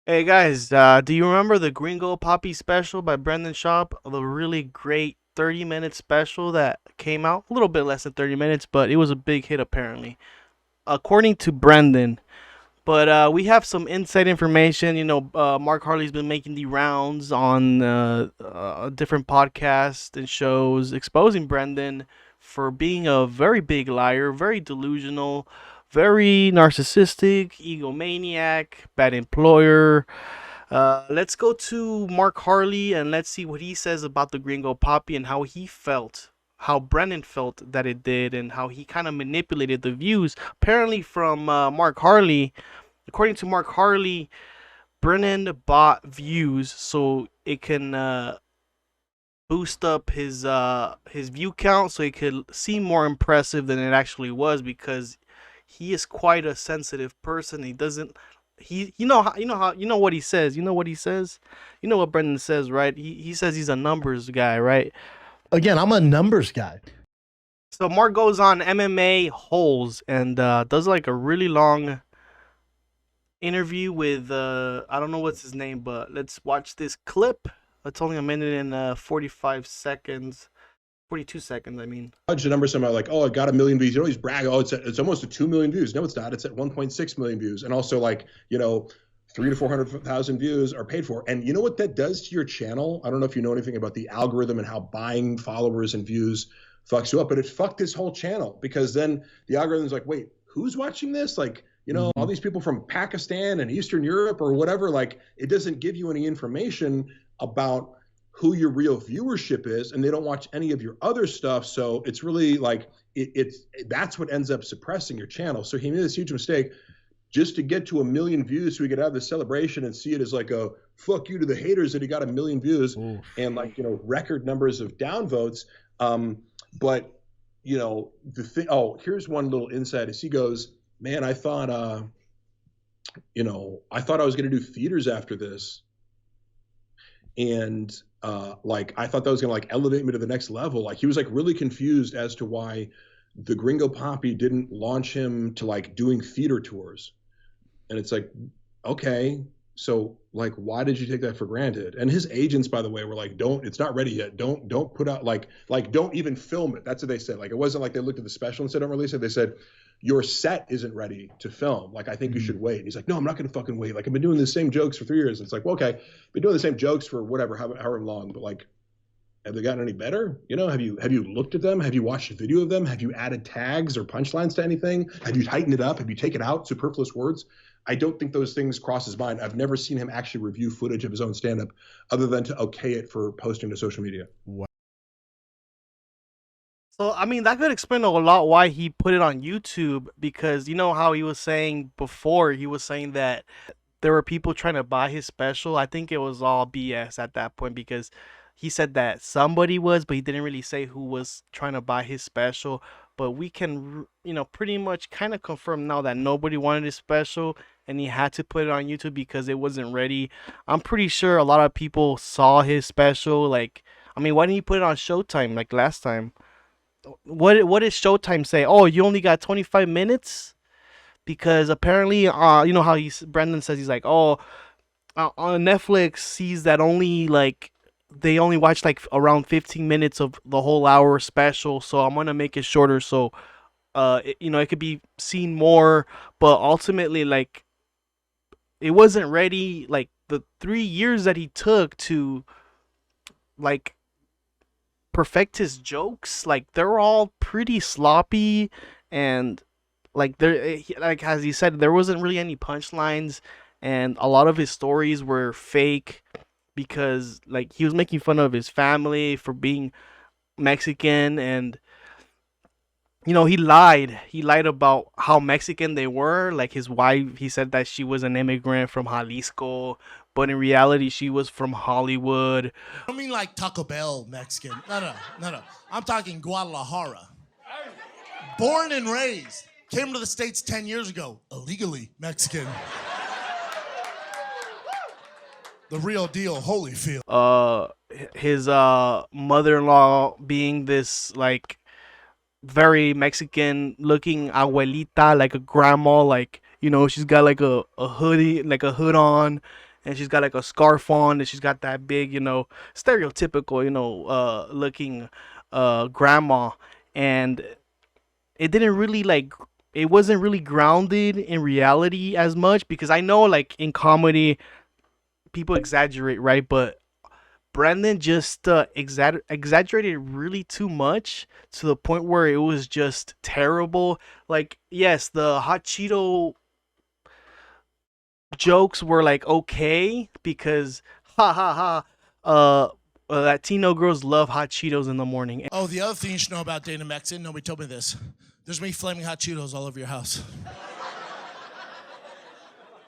Hey guys, do you remember the Gringo Papi special by Brendan Schaub? The really great 30-minute special that came out? A little bit less than 30 minutes, but it was a big hit apparently, according to Brendan. But we have some inside information. Mark Harley's been making the rounds on different podcasts and shows exposing Brendan for being a very big liar, very delusional, very narcissistic, egomaniac, bad employer. Let's go to Mark Harley and let's see what he says about the Gringo Poppy and how he felt, how Brennan felt that it did, and how he kind of manipulated the views. Apparently, from Mark Harley, according to Mark Harley, Brennan bought views so it can boost up his view count, so it could seem more impressive than it actually was because he is quite a sensitive person. He doesn't he you know what he says. You know what he says? You know what Brendan says, right? He says he's a numbers guy, right? Again, I'm a numbers guy. So Mark goes on MMA holes and does like a really long interview with I don't know what's his name, but let's watch this clip. It's only a minute and 45 seconds. 42 seconds, I mean. Judge the number somehow like, oh, I got a million views. You always brag, oh, it's almost at 2 million views. No, it's not. It's at 1.6 million views. And also like, 300 to 400,000 views are paid for. And you know what that does to your channel? I don't know if you know anything about the algorithm and how buying followers and views fucks you up, but it fucked his whole channel because then the algorithm's like, wait, who's watching this? Like, all these people from Pakistan and Eastern Europe or whatever, like it doesn't give you any information about who your real viewership is, and they don't watch any of your other stuff. So it's really like that's what ends up suppressing your channel. So he made this huge mistake just to get to 1 million views so he could have the celebration and see it as like a fuck you to the haters that he got 1 million views. Oof. And like, record numbers of downvotes. But the thing, here's one little insight is he goes, man, I thought I was going to do theaters after this. And like I thought that was gonna like elevate me to the next level. Like he was like really confused as to why the Gringo Poppy didn't launch him to like doing theater tours. And it's like, okay, so like why did you take that for granted? And his agents, by the way, were like, it's not ready yet. Don't put out like don't even film it. That's what they said. Like it wasn't like they looked at the special and said don't release it. They said your set isn't ready to film. Like, I think you should wait. He's like, no, I'm not going to fucking wait. Like, I've been doing the same jokes for 3 years. And it's like, well, okay, been doing the same jokes for whatever, however long, but like, have they gotten any better? Have you looked at them? Have you watched a video of them? Have you added tags or punchlines to anything? Have you tightened it up? Have you taken out superfluous words? I don't think those things cross his mind. I've never seen him actually review footage of his own stand-up other than to okay it for posting to social media. Wow. So, I mean, that could explain a lot why he put it on YouTube because you know how he was saying before, he was saying that there were people trying to buy his special. I think it was all BS at that point because he said that somebody was, but he didn't really say who was trying to buy his special. But we can, pretty much kind of confirm now that nobody wanted his special and he had to put it on YouTube because it wasn't ready. I'm pretty sure a lot of people saw his special. Like, I mean, why didn't he put it on Showtime like last time? What did Showtime say? Oh, you only got 25 minutes? Because apparently, you know how Brendan says he's like, oh, on Netflix sees that only like they only watch like around 15 minutes of the whole hour special, so I'm gonna make it shorter so it could be seen more, but ultimately like it wasn't ready. Like the 3 years that he took to like perfect his jokes, like they're all pretty sloppy and like like as he said, there wasn't really any punchlines and a lot of his stories were fake because like he was making fun of his family for being Mexican and he lied about how Mexican they were. Like his wife, he said that she was an immigrant from Jalisco, but in reality she was from Hollywood. I don't mean like Taco Bell Mexican. No. I'm talking Guadalajara. Born and raised. Came to the States 10 years ago. Illegally Mexican. The real deal, Holyfield. His mother-in-law being this like very Mexican looking abuelita, like a grandma, like she's got like a hoodie, like a hood on, and she's got like a scarf on, and she's got that big, stereotypical, looking grandma, and it didn't really like it wasn't really grounded in reality as much, because I know like in comedy people exaggerate, right? But Brandon just exaggerated really too much, to the point where it was just terrible. Like, yes, the hot Cheeto jokes were like okay, because ha ha ha, Latino girls love hot Cheetos in the morning. Oh, the other thing you should know about dating a Mexican, nobody told me this. There's me flaming hot Cheetos all over your house.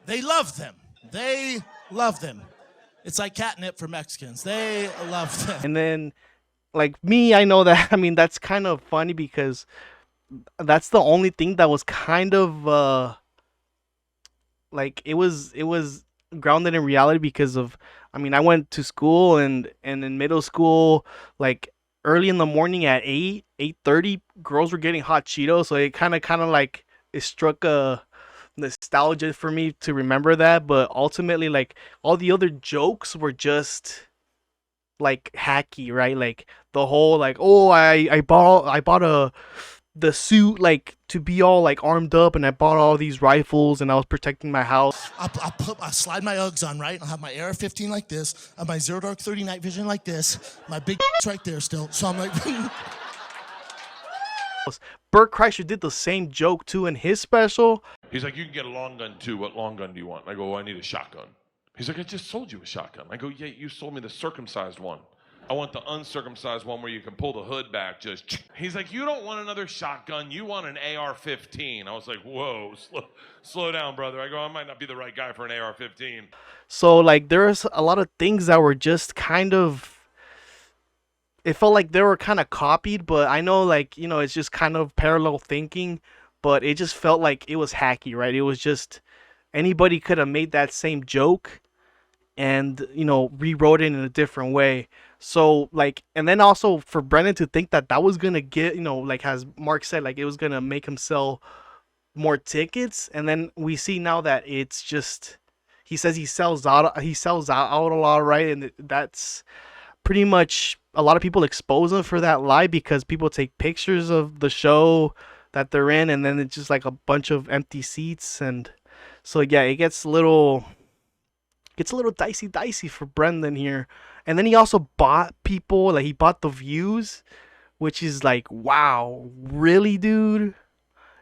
They love them. They love them. It's like catnip for Mexicans. They love them. And then, like me, I know that, I mean, that's kind of funny, because that's the only thing that was kind of like it was grounded in reality, because of, I mean, I went to school, and in middle school, like early in the morning at 8:30, girls were getting hot Cheetos, so it kind of like it struck a nostalgia for me to remember that. But ultimately, like, all the other jokes were just like hacky, right? Like the whole like, oh, I bought the suit, like, to be all like armed up, and I bought all these rifles, and I was protecting my house. I slide my Uggs on, right? I'll have my AR-15 like this. I have my Zero Dark 30 night vision like this. My big right there still. So I'm like... Bert Kreischer did the same joke too in his special. He's like, you can get a long gun too. What long gun do you want? I go, I need a shotgun. He's like, I just sold you a shotgun. I go, yeah, you sold me the circumcised one. I want the uncircumcised one where you can pull the hood back. Just. He's like, you don't want another shotgun. You want an AR-15. I was like, whoa, slow down, brother. I go, I might not be the right guy for an AR-15. So like there's a lot of things that were just kind of, it felt like they were kind of copied, but I know, like, it's just kind of parallel thinking, but it just felt like it was hacky, right? It was just, anybody could have made that same joke and, rewrote it in a different way. So like, and then also for Brennan to think that that was gonna get, like as Mark said, like it was gonna make him sell more tickets, and then we see now that it's just, he says he sells out a lot, right? And that's pretty much, a lot of people expose him for that lie, because people take pictures of the show that they're in, and then it's just like a bunch of empty seats. And so yeah, it gets a little dicey for Brendan here. And then he also bought people, like he bought the views, which is like, wow, really, dude?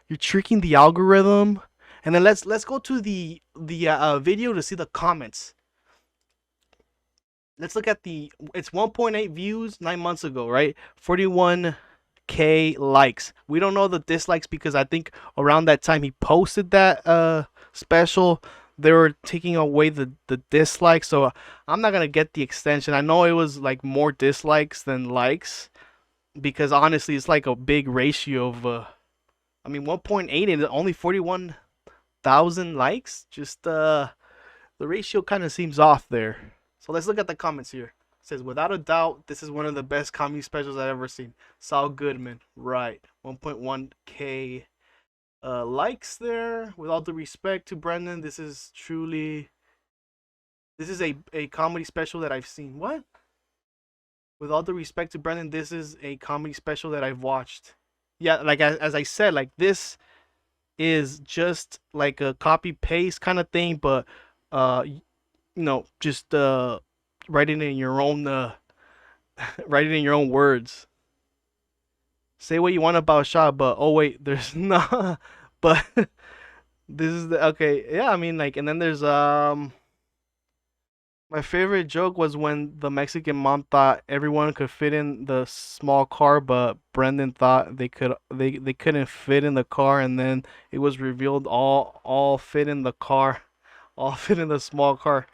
You're tricking the algorithm. And then let's go to the video to see the comments. Let's look at it's 1.8 views 9 months ago, right? 41K likes. We don't know the dislikes, because I think around that time he posted that special, they were taking away the dislikes. So I'm not gonna get the extension. I know it was like more dislikes than likes, because honestly it's like a big ratio of 1.8 and only 41,000 likes. Just the ratio kind of seems off there. So let's look at the comments here. It says, without a doubt, this is one of the best comedy specials I've ever seen. Saul Goodman, right? 1.1K likes there. With all due respect to Brendan, this is a comedy special that I've seen. What? With all due respect to Brendan, this is a comedy special that I've watched. Yeah, like as I said, like this is just like a copy paste kind of thing, but just write it in your own write it in your own words. Say what you want about Schaub, but oh wait, there's not. But this is okay. Yeah, I mean, like, and then there's my favorite joke was when the Mexican mom thought everyone could fit in the small car, but Brendan thought they couldn't fit in the car, and then it was revealed all fit in the car, all fit in the small car.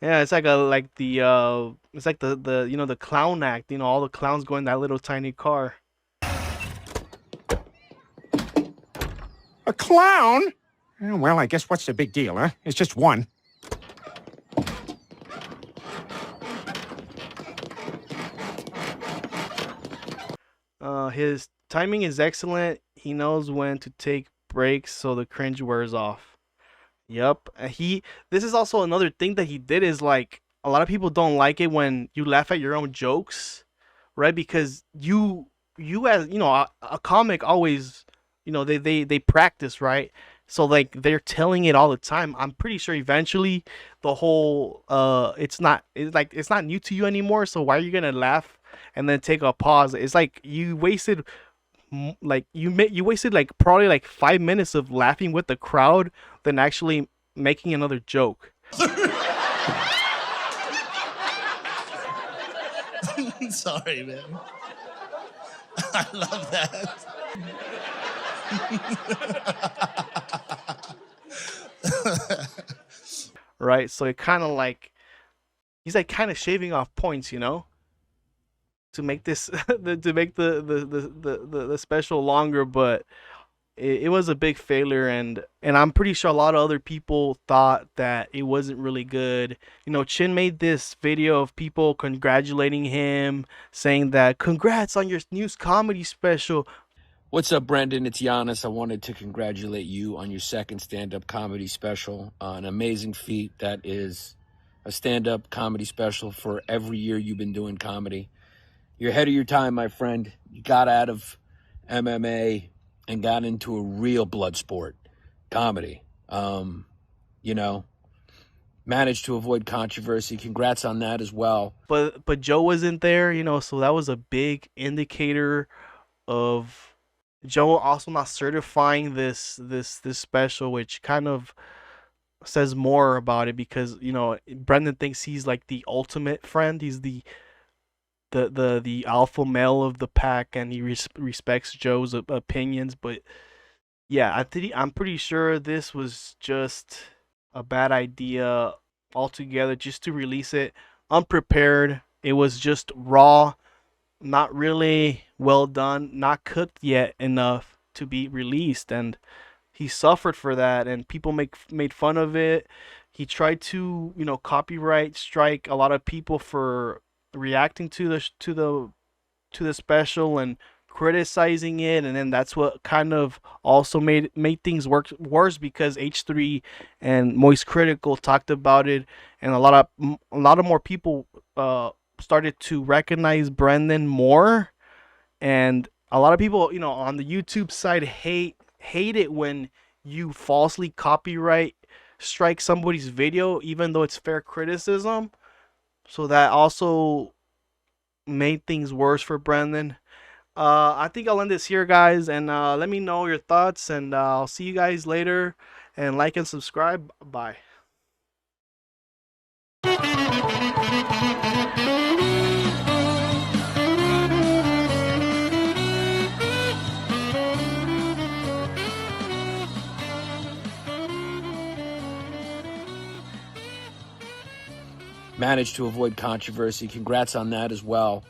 Yeah, it's like it's like the the clown act. All the clowns go in that little tiny car. A clown? Well, I guess what's the big deal, huh? It's just one. His timing is excellent. He knows when to take breaks so the cringe wears off. Yep. This is also another thing that he did is like a lot of people don't like it when you laugh at your own jokes, right? Because you as you know a comic always they practice, right? So like they're telling it all the time. I'm pretty sure eventually the whole it's not new to you anymore. So why are you gonna laugh and then take a pause? It's like you wasted you wasted like probably like 5 minutes of laughing with the crowd than actually making another joke. Sorry, man. I love that. Right? So it kind of like he's like kind of shaving off points, to make this to make the special longer, but it was a big failure, and I'm pretty sure a lot of other people thought that it wasn't really good. Chin made this video of people congratulating him, saying that congrats on your new comedy special. What's up, Brendan? It's Giannis. I wanted to congratulate you on your second stand-up comedy special. An amazing feat that is a stand-up comedy special for every year you've been doing comedy. You're ahead of your time, my friend. You got out of MMA and got into a real blood sport, comedy. Managed to avoid controversy. Congrats on that as well. But Joe wasn't there, so that was a big indicator of Joe also not certifying this special, which kind of says more about it because Brendan thinks he's like the ultimate friend. He's the alpha male of the pack, and he respects Joe's opinions. But yeah, I'm pretty sure this was just a bad idea altogether, just to release it unprepared. It was just raw, not really well done, not cooked yet enough to be released, and he suffered for that, and people made fun of it. He tried to, copyright strike a lot of people for reacting to the special and criticizing it, and then that's what kind of also made things worse because H3 and Moist Critical talked about it, and a lot of more people started to recognize Brendan more, and a lot of people, on the YouTube side hate it when you falsely copyright strike somebody's video even though it's fair criticism. So that also made things worse for Brendan. I think I'll end this here, guys, and let me know your thoughts, and I'll see you guys later, and like and subscribe. Bye. Managed to avoid controversy. Congrats on that as well.